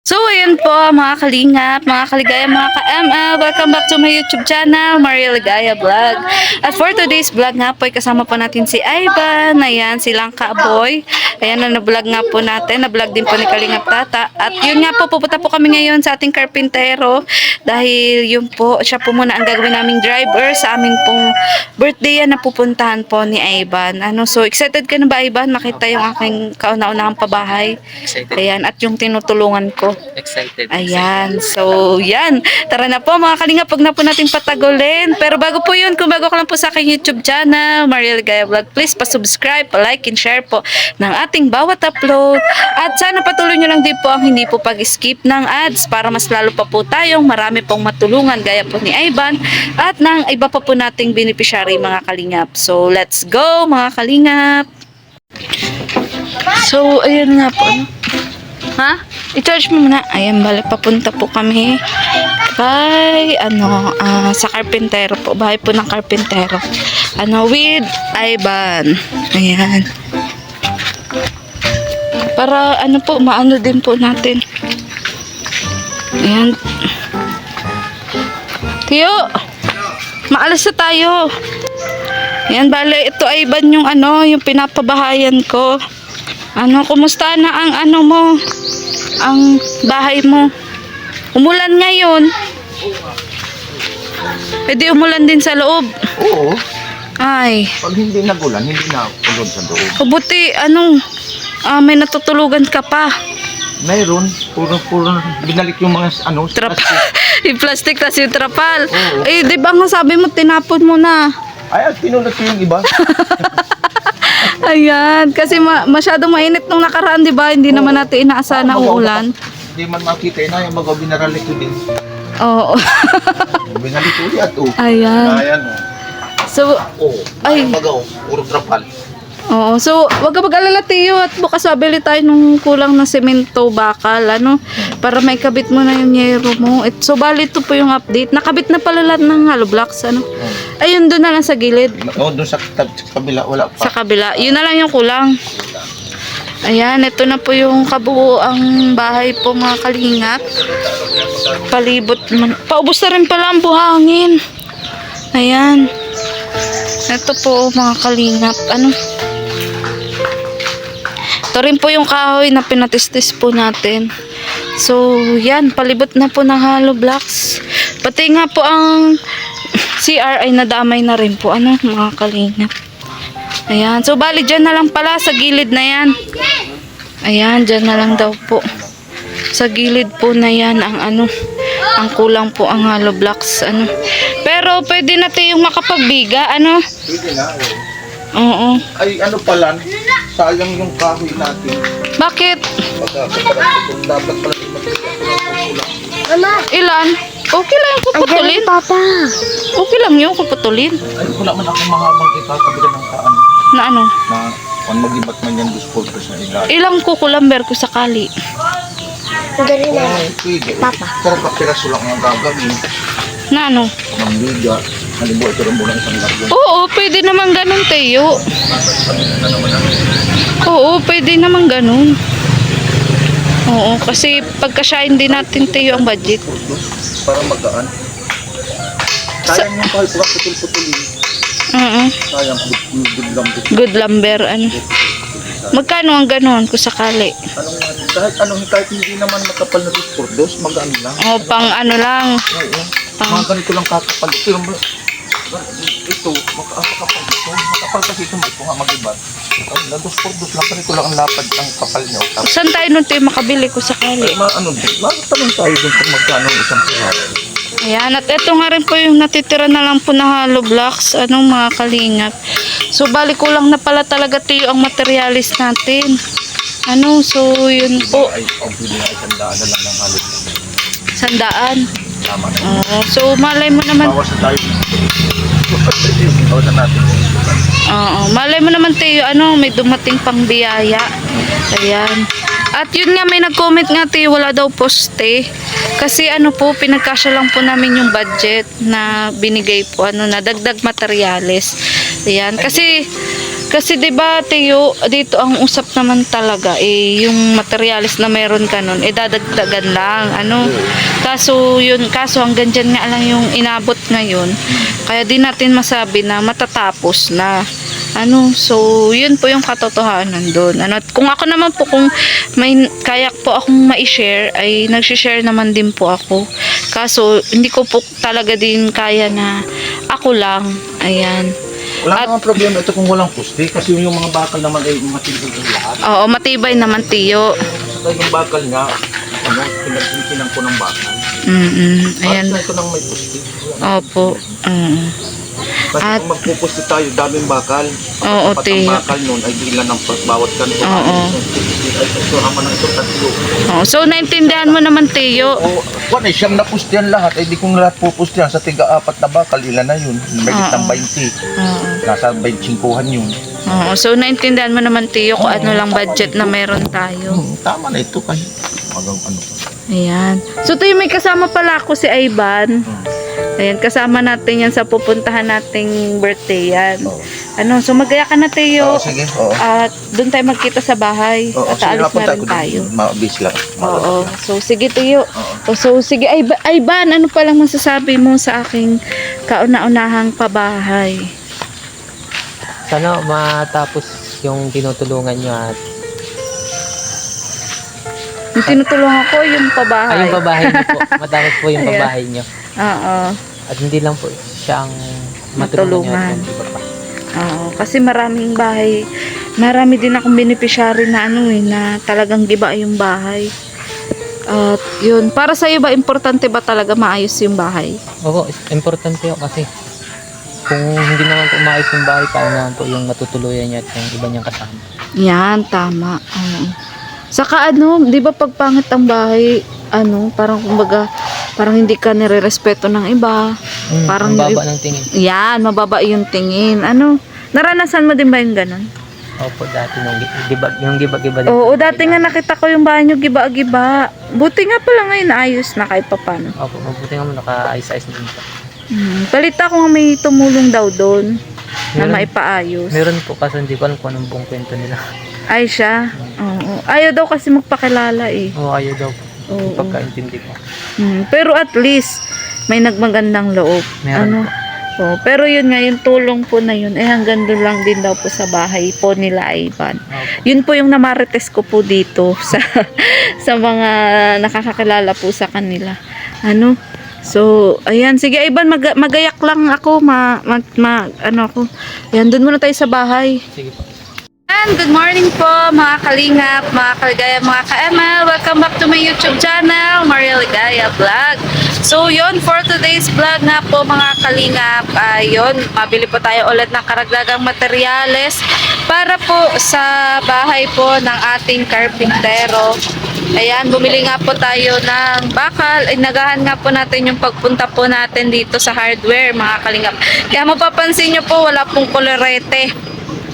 So, ayan po mga kalingap, mga kaligaya, mga ka-ML. Welcome back to my YouTube channel, Maria Ligaya Vlog. At for today's vlog nga po, ay kasama po natin si Ivan. Ayan, si Langka Boy. Ayan, na-vlog nga po natin. Na-vlog din po ni Kalingap Tata. At yun nga po, pupunta po kami ngayon sa ating karpintero. Dahil yun po, siya po muna ang gagawin naming driver sa aming pong birthday yan na pupuntahan po ni Ivan. So excited ka na ba, Ivan? Makita yung aking kauna-unahang pabahay. Excited. Ayan, at yung tinutulungan ko. Excited. Ayan. So, yan. Tara na po mga kalinga. Pag na po natin patagulin. Pero bago po yun, kung bago ka lang po sa aking YouTube channel, Maria Ligaya Vlog, please pa-subscribe, pa-like, and share po ng ating bawat upload. At sana patuloy nyo lang din po ang hindi po pag-skip ng ads para mas lalo pa po tayong marami pong matulungan gaya po ni Ivan at ng iba pa po nating beneficiary mga kalingap. So, let's go mga kalingap. So, ayun nga po. Ha? I-charge mo muna. Ayan, balik papunta po kami kay, sa karpintero po. Bahay po ng karpintero. With Ivan. Ayan. Para, po, maano din po natin. Ayan. Tiyo! Maalas na tayo. Ayan, bale, ito Ivan yung yung pinapabahayan ko. Kumusta na ang mo? Ang bahay mo. Umulan ngayon. Pwede umulan din sa loob. Oo. Ay. Pag hindi nagulan, hindi na ulod sa loob. Buti, may natutulugan ka pa. Mayroon. Puro binalik yung mga Trapal. Yung plastic tas yung trapal. Oo. Eh, di ba nga sabi mo, tinapon mo na. Ay, pinulot ko yung iba. Ayan. Kasi masyadong mainit nung nakaraan, di ba? Hindi naman natin inaasahan na uulan. Hindi man makita na yung mga binaralik ko din. Oo. Binalik ko ulit. Ayan. Ayan. So, Ay. ay. Puro trapal. Oo, so wag ka mag-alala Tiyo at bukas mabili tayo nung kulang na semento bakal, para may kabit mo na yung yero mo. So bali ito po yung update. Nakabit na pala lahat ng hollow blocks, Ayun, doon na lang sa gilid. Oo, doon sa kabila wala Sa pa. kabila. Yun na lang yung kulang. Ayan, ito na po yung kabuuang bahay po mga kalingap. Palibot man. Paubos na rin pala ang buhangin. Ayan. Ito po mga kalingap. Ito rin po yung kahoy na pinatistis po natin. So, yan. Palibot na po ng hollow blocks. Pati nga po ang CR ay nadamay na rin po. Mga kalingap. Ayan. So, bali dyan na lang pala sa gilid na yan. Ayan, dyan na lang daw po. Sa gilid po na yan ang ang kulang po ang hollow blocks. Pero, pwede natin yung makapagbiga. Pwede na. Oo. Ay, pala. Sayang yung kahoy natin. Bakit? Dapat pala Mama, Ilan? Okay lang yung kuputulin. Papa. Okay lang yung kuputulin. ay, wala man akong mahabang ikakabila ng kaan. Na Na, kung mag-ibat man yan, disposers na ilalim. ilang kukulamber ko sakali. Dali na. Ay, pwede. Papa. Pero kapiraso lang ang gagawin. Na Ng biga. Halimbawa, ito rin muna isang lagyan. Oo, pwede naman ganun Teo. Oo, pwede naman ganun. Oo, kasi pagkasyahin din natin Teo ang budget. Para magaan. Sayang yung kahit wala putol-putulin. Sayang, good lang. Good lumber, Magkano ang ganun kung sakali? Kahit hindi naman makapal na discordos, magaan lang. O, pang lang. Oo. Mga ganito lang kakapal. Ito, makakapal ito. Makapal kasi ito nga mag-iba. Dos-cordos lang. Ganito lang ang lapad ng kapal niya. Saan tayo nun Teo makabili kung sakali? Makatanong tayo dun kung magkano isang piraso. Ayan, at ito nga rin po yung natitira na lang po na hollow blocks, mga kalingap. So, bali kulang na pala talaga Teo ang materialis natin. So, yun po. Ay, pwede na isang daan na lang ng halos. 100. Tama na. So, malay mo naman. Bawas na tayo. Bawas na natin. Malay mo naman Teo, may dumating pang biyaya. Ayan. At yun nga, may nag-comment nga Teo, wala daw poste. Kasi pinagkasya lang po namin yung budget na binigay po, na dagdag materyales. Ayan. Kasi, Kasi 'di ba Tiyo, dito ang usap naman talaga yung materialis na meron ka nun dadagdagan lang kaso hanggang dyan nga lang yung inabot ngayon. Kaya di natin masabi na matatapos na. So yun po yung katotohanan doon. At kung ako naman po kung may kaya po akong ma-share ay nagsi-share naman din po ako. Kaso hindi ko po talaga din kaya na ako lang. Ayan. Wala namang problema ito kung walang puste kasi yung mga bakal naman ay matibay yung lahat. Oo, matibay naman Tiyo. Saka yung bakal nga, pinagsinsinan ko ng bakal. Ayan. At ito nang may puste. Opo. Kasi At- kung magpupuste tayo, daming bakal. Oo, Ang Tiyo. bakal nun ay bilan ng bawat kanto. Oo. Ito naman ang ito tatlo. So naintindihan mo naman Tiyo. O, kung siyam na pustihan lahat, ay di kong lahat pupustihan sa tiga-apat na bakal, ilan na yun? May Oo. ng 20. Oo. Nasa 25 yun. So naintindihan mo naman Tiyo kung ano lang budget na meron tayo. Tama na ito kahit hanggang ano. Ayan. So Tiyo, may kasama pala ako si Ivan. Ayan, kasama natin yan sa pupuntahan nating birthday yan. Oo. So magaya ka na Tiyo. Oo, sige. Oo. At doon tayo magkita sa bahay. Oo, At aalis na rin tayo. Mabis lang. Oo. So sige Tiyo. So sige Ivan, ano pa lang masasabi mo sa aking kauna-unahang pabahay? Sana matapos yung tinutulungan nyo at Yung tinutulungan ko yung pabahay. yung babahay nyo po. Matapos po yung Ayan. babahay nyo. Oo. At hindi lang po siyang matulungan nyo at yung iba pa. Oo, kasi maraming bahay, marami din akong beneficiary na na talagang giba yung bahay. At yun, para sa iyo ba importante ba talaga maayos yung bahay? Oo, importante yun kasi kung hindi naman po maayos yung bahay, paano naman po yung matutuluyan nyo at yung iba niyang kasama. Yan, tama. Oo. Saka di ba pag pangit ang bahay, parang kumbaga, parang hindi ka nire-respeto ng iba. Parang ang baba ng tingin. Yan, mababa yung tingin. Naranasan mo din ba yung ganun? Opo, dati yung giba-giba din. Oo, dati nga nakita ko yung bahay nyo giba-giba. Buti nga pala ngayon naayos na kahit papano. Opo, mabuti nga mo naka-ayos-ayos na din po. Balita ko nga may tumulong daw doon na Meron. maipaayos. Meron po kasi hindi ko alam kung anong buong kwento nila. Ay siya. Oo. Ayaw daw kasi magpakilala eh. Oo, ayaw daw po. Oo. Yung pagkaintindi ko. Pero at least may nagmagandang loob. Meron po. Oo, pero yun nga, yung tulong po na yun, hanggang doon lang din daw po sa bahay po nila Ivan. Opo. Yun po yung namarites ko po dito sa mga nakakakilala po sa kanila. So, ayan, sige Ivan, magayak lang ako, ako. Ayan, doon muna tayo sa bahay. Sige po. And good morning po mga kalingap, mga kaligaya, mga ka-ML. Welcome back to my YouTube channel, Maria Ligaya Vlog. So yun, for today's vlog nga po mga kalingap, yun, mabili po tayo ulit ng karagdagang materyales para po sa bahay po ng ating karpintero. Ayan, bumili nga po tayo ng bakal. Nagahan nga po natin yung pagpunta po natin dito sa hardware mga kalingap. Kaya mapapansin nyo po, wala pong kolorete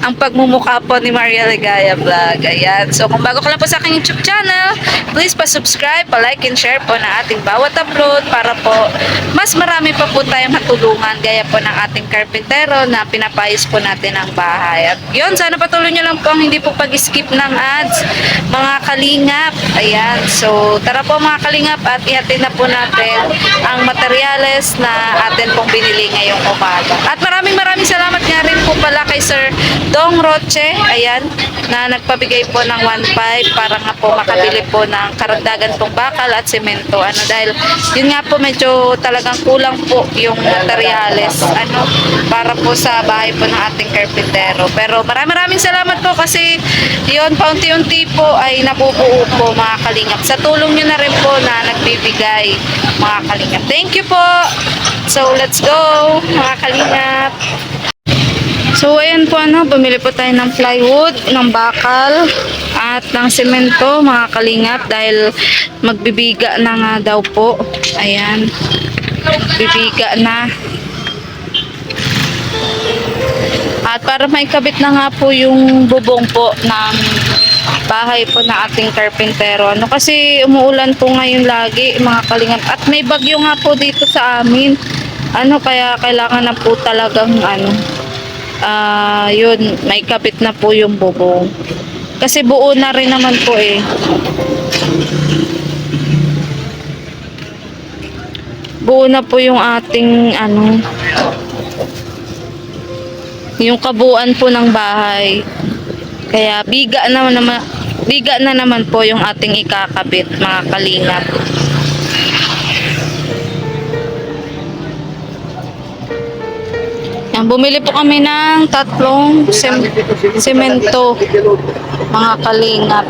ang pagmumukha po ni Maria Ligaya Vlog. Ayan. So, kung bago ka lang po sa aking YouTube channel, please pa-subscribe, pa-like and share po na ating bawat upload para po mas marami pa po tayong matulungan gaya po ng ating karpintero na pinapayos po natin ang bahay. At yun, sana patuloy nyo lang po ang hindi po pag-skip ng ads, mga kalingap. Ayan. So, tara po mga kalingap at ihatid na po natin ang materyales na atin pong binili ngayong umaga. At maraming salamat nga rin po pala kay Sir Dong Roche, ayan, na nagpabigay po ng 1.5 para nga po makabili po ng karagdagan pong bakal at semento. Dahil yun nga po medyo talagang kulang po yung materyales para po sa bahay po ng ating karpintero. Pero maraming salamat po kasi yun, paunti-unti po ay nabubuo po mga kalingap. Sa tulong nyo na rin po na nagbibigay mga kalingap. Thank you po! So let's go mga kalingap! So, ayan po bumili po tayo ng plywood, ng bakal, at ng semento, mga kalingap, dahil magbibiga na nga daw po. Ayan, magbibiga na. At para maikabit na nga po yung bubong po ng bahay po na ating karpintero. Kasi umuulan po ngayon lagi, mga kalingap, at may bagyo nga po dito sa amin. Kaya kailangan na po talagang yun, may kapit na po yung bubong. Kasi buo na rin naman po eh. Buo na po yung ating ano, yung kabuuan po ng bahay. Kaya biga na naman po yung ating ikakabit, mga kalingap. Yan, bumili po kami ng 3 semento, mga kalingap.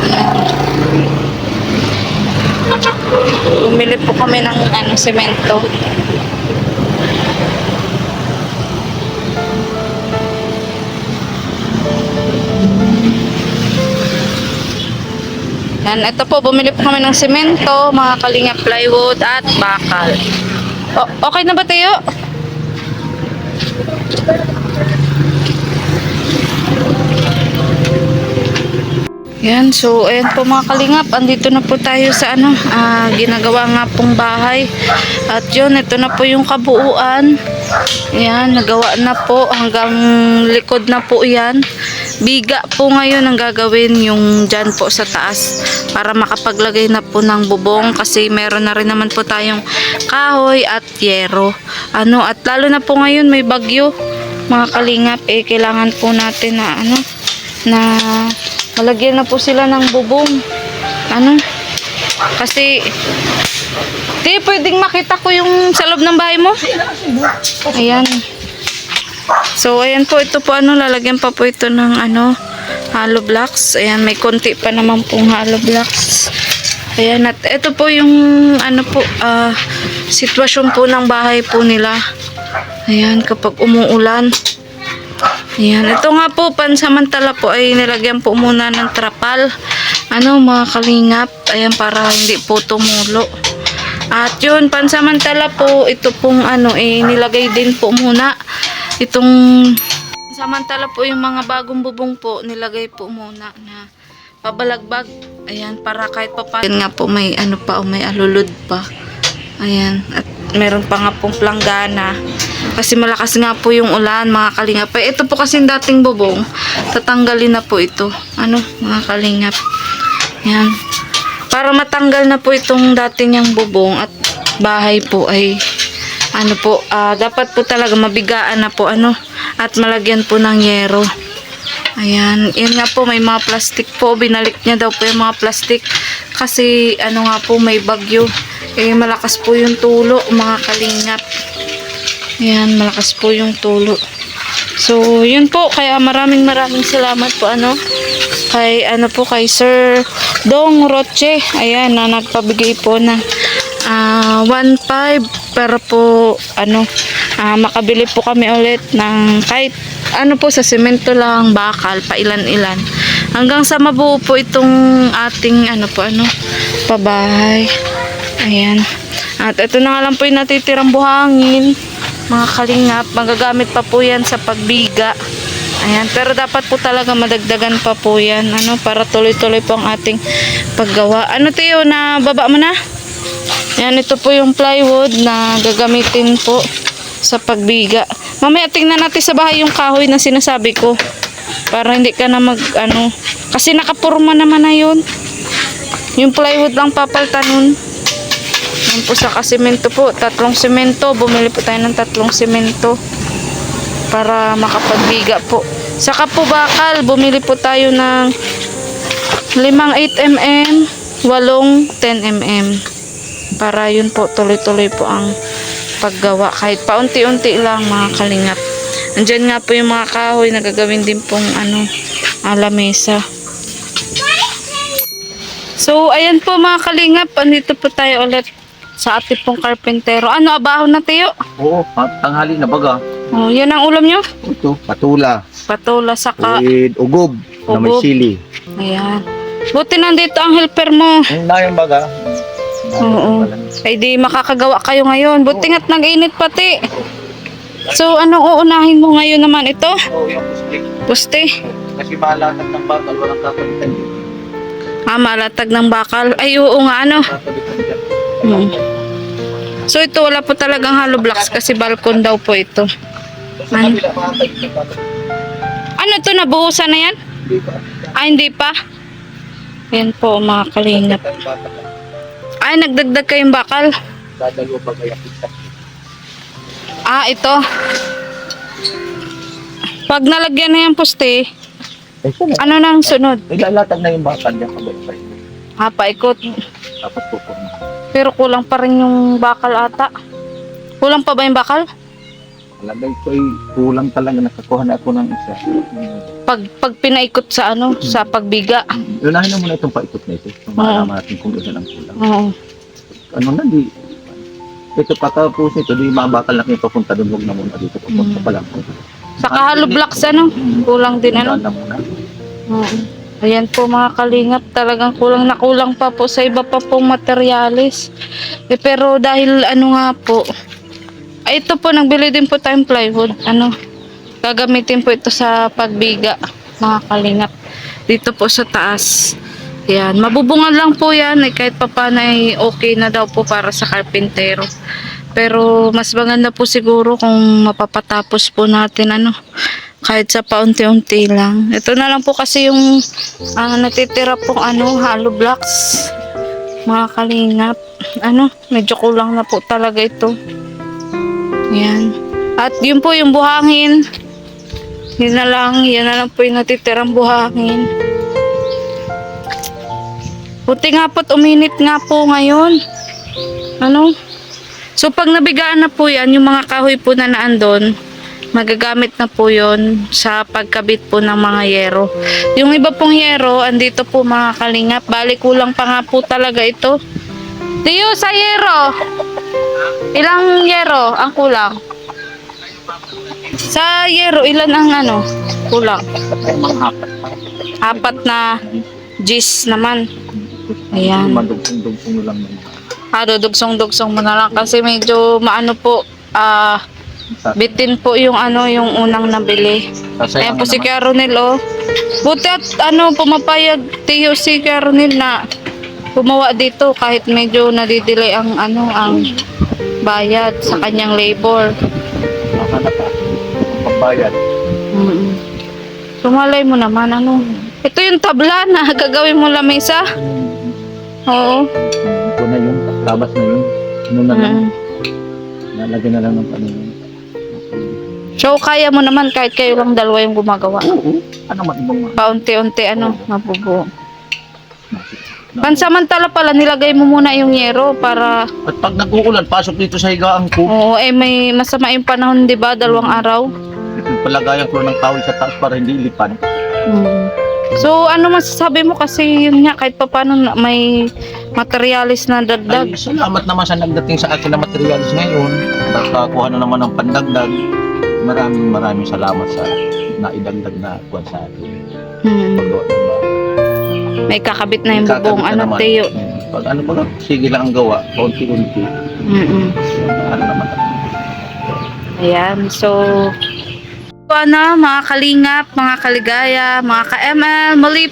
Yan. Bumili po kami ng semento. Yan, ito po, bumili po kami ng semento, mga kalingap, plywood at bakal. Okay na ba tayo? Yan, so ayan po mga kalingap, andito na po tayo sa ginagawa nga pong bahay. At yun, ito na po yung kabuuan. Ayan, nagawa na po hanggang likod na po yan. Biga po ngayon ang gagawin yung dyan po sa taas para makapaglagay na po ng bubong kasi meron na rin naman po tayong kahoy at yero. At lalo na po ngayon may bagyo, mga kalingap, kailangan po natin na malagyan na po sila ng bubong. Kasi di pwedeng makita ko yung sa loob ng bahay mo. Ayan. So ayan po, ito po lalagyan pa po ito ng hollow blocks. Ayan, may konti pa naman pong hollow blocks. Ayan, at ito po yung sitwasyon po ng bahay po nila. Ayan, kapag umuulan. Ayan, ito nga po, pansamantala po ay nilagyan po muna ng trapal. Mga kalingap, ayan, para hindi po tumulo. At yun, pansamantala po, ito pong nilagay din po muna. Samantala po yung mga bagong bubong po, nilagay po muna na pabalagbag. Ayan, para kahit pa paano nga po may may alulod pa. Ayan, at meron pa nga pong planggana. Kasi malakas nga po yung ulan, mga kalingap. Ito po kasi dating bubong, tatanggalin na po ito. Mga kalingap. Ayan. Para matanggal na po itong dating niyang bubong at bahay po ay dapat po talaga mabigaan na po at malagyan po ng yero. Ayan, yun nga po, may mga plastic po, binalik niya daw po yung mga plastic kasi nga po may bagyo, malakas po yung tulo, mga kalingap. Ayan, malakas po yung tulo. So yun po, kaya maraming salamat po kay Sir Dong Roche, ayan, na nagpabigay po ng 1.5 para po makabili po kami ulit ng kahit po sa semento lang, bakal, pa ilan-ilan hanggang sa mabuo po itong ating pabahay. Ayan, at ito na nga lang po yung natitirang buhangin, mga kalingap. Magagamit pa po yan sa pagbiga. Ayan, pero dapat po talaga madagdagan pa po yan para tuloy-tuloy po ang ating paggawa. Tiyo, na baba mo na? Ayan, ito po yung plywood na gagamitin po sa pagbiga. Mamaya tingnan natin sa bahay yung kahoy na sinasabi ko. Para hindi ka na kasi nakapurma naman na yun. Yung plywood lang papaltan nun. Yan po sa kasimento po. 3 semento. Bumili po tayo ng 3 semento. Para makapagbiga po. Saka po bakal. Bumili po tayo ng 5 8mm, 8 10mm. Para yun po, tuloy-tuloy po ang paggawa. Kahit paunti-unti lang, mga kalingap. Andyan nga po yung mga kahoy na gagawin din pong lamesa. So, ayan po mga kalingap. Andito po tayo ulit sa ating pong karpentero. Abaho na tayo? Oo, tanghali na baga. Oh, yan ang ulam nyo? Ito, patula. Patula, saka With ugob na may Ugob. sili. ayan. Buti nandito ang helper mo. Na yung baga. Oo. Ay di makakagawa kayo ngayon. Buti nga't nag-init pati. So, anong uunahin mo ngayon naman ito? Oo, yung Puste. puste. Kasi malatag ng bakal, walang kakalitan dito. Malatag ng bakal. Ay, oo nga, Kakalitan dyan. So, ito wala po talagang hollow blocks kasi balkon daw po ito. Sa Ano? kabila, mga kalingap. Ano to, nabuhusan na yan? Hindi pa. Hindi pa. Yan po mga kalingap. Ang bata ka. Ay, nagdagdag kayong bakal. Dadalo pa kaya kita. Ito. Pag nalagyan na yung poste, Eh, saan na? ano nang sunod? Ilalatag na yung bakal niya kabay pa ito. Paikot. Tapos pupurma. Pero kulang pa rin yung bakal ata. Kulang pa ba yung bakal? Alagay ko ay kulang talaga. Nakakuha na ako ng isa. Pag pinaikot sa sa pagbiga. Unahin na muna itong paikot na ito. Kung malaman natin kung ilan ang kulang. Oo. Ano na, di. Ito patapos ito, di mabakal na kayo papunta doon. Huwag na muna dito. Papunta pa lang. Saka hollow blocks kulang din Daan na muna. Oo. Ayan po mga kalingap, talagang kulang na kulang pa po sa iba pa pong materyales. Pero dahil nga po, ito po, nagbili din po tayong plywood. Gagamitin po ito sa pagbiga, mga kalingap. Dito po sa taas. Yan, mabubungan lang po yan, kahit papaano ay okay na daw po para sa karpintero. Pero mas maganda po siguro kung mapapatapos po natin kahit sa paunti-unti lang. Ito na lang po kasi yung natitira pong hollow blocks. Mga kalingap. Medyo kulang na po talaga ito. Yan. At yun po yung buhangin. Yan na lang po yung natitirang buhangin. Buti nga po't uminit nga po ngayon. So pag nabigaan na po yan, yung mga kahoy po na naandun, magagamit na po yon sa pagkabit po ng mga yero. Yung iba pong yero, andito po mga kalingap. Bali kulang pa nga po talaga ito. Tiyo, sa yero! Ilang yero ang kulang? Sa yero, ilan ang kulang? Apat na G's naman. Ayan. Madugtong-dugtong lang naman. Dudugsong-dugsong mo na lang kasi medyo bitin po yung yung unang nabili. Ayan po si Kuya Ronel, buti at pumapayag Tiyo si Kuya Ronel na gumawa dito kahit medyo nadidelay ang bayad sa kanyang labor. Nakahanap ka. Pambayad. Sumalay mo naman ito yung tabla na gagawin mo lamesa. Oo. Ito na yun. Tabas na yun. Na lang. Nalagyan na lang ng paningin. So kaya mo naman kahit kayo lang dalawa yung gumagawa. Oo. Ano man ibang Paunti-unti mabubuo. Pansamantala pala nilagay mo muna yung yero para At pag nag-uulan, pasok dito sa higaan ko. may masama yung panahon, 'di ba? 2 araw. Ito palagayan ko ng tawil sa taas para hindi ilipan. So ano masasabi mo kasi yun nga kahit papaano may materialis na dagdag. Ay, salamat naman sa nagdating sa akin na materials ngayon. Nakakuha na naman ng pandagdag. Maraming salamat sa naidagdag na kuwan sa akin. Paggawa ng bahay. May kakabit na yung Kakabit bubong na naman. Tiyo. Pag pa lang, sige lang ang gawa. Konti-unti. Naman. Ayan, so mga kalingap, mga kaligaya, mga ka-ML, muli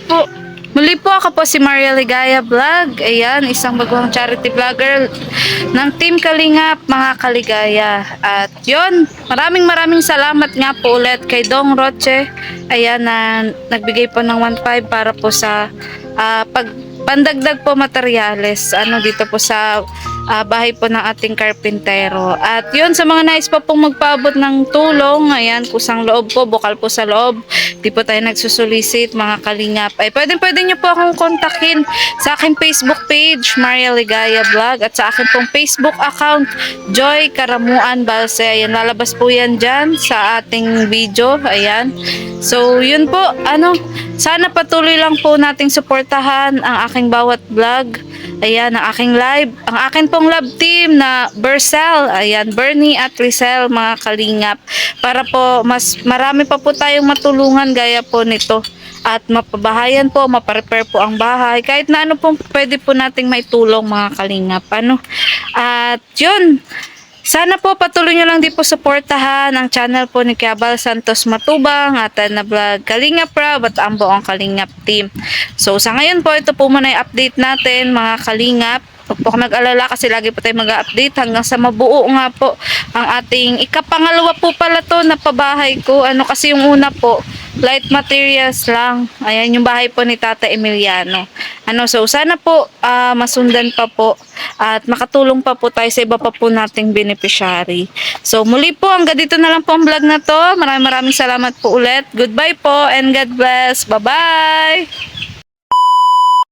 po ako po si Maria Ligaya Vlog. Ayan, isang bagong charity vlogger ng Team Kalingap, mga kaligaya. At yun, maraming salamat nga po ulit kay Dong Roche. Ayan, na nagbigay po ng 1.5 para po sa pandagdag po materyales dito po sa bahay po ng ating karpintero. At yun, sa mga nais pa pong magpaabot ng tulong, ayan, kusang loob po, bukal po sa loob, di po tayo nagsusulisit, mga kalingap, ay pwede nyo po akong kontakin sa aking Facebook page, Maria Ligaya Vlog, at sa aking pong Facebook account, Joy Karamuan Balse. Ayan, lalabas po yan dyan sa ating video. Ayan. So, yun po, sana patuloy lang po nating suportahan ang aking bawat vlog. Ayan, ang aking live, ang akin pong love team na Bercel, ayan, Bernie at Lisel, mga kalingap, para po mas marami pa po tayong matulungan gaya po nito. At mapabahayan po, maparepair po ang bahay, kahit na pong pwede po nating may tulong, mga kalingap. At yun, Sana po patuloy nyo lang din po suportahan ang channel po ni Kiabal Santos Matubang at na vlog Kalingap Rab at ang buong Kalingap team. So sa ngayon po, ito po muna yung update natin mga Kalingap. Huwag po mag-alala kasi lagi po tayo mag-update hanggang sa mabuo nga po ang ating ikapangalawa po pala to na pabahay ko. Ano kasi yung una po, light materials lang. Ayan yung bahay po ni Tata Emiliano. So sana po masundan pa po at makatulong pa po tayo sa iba pa po nating beneficiary. So muli po, hanggang dito na lang po ang vlog na to. Maraming salamat po ulit. Goodbye po and God bless. Bye-bye!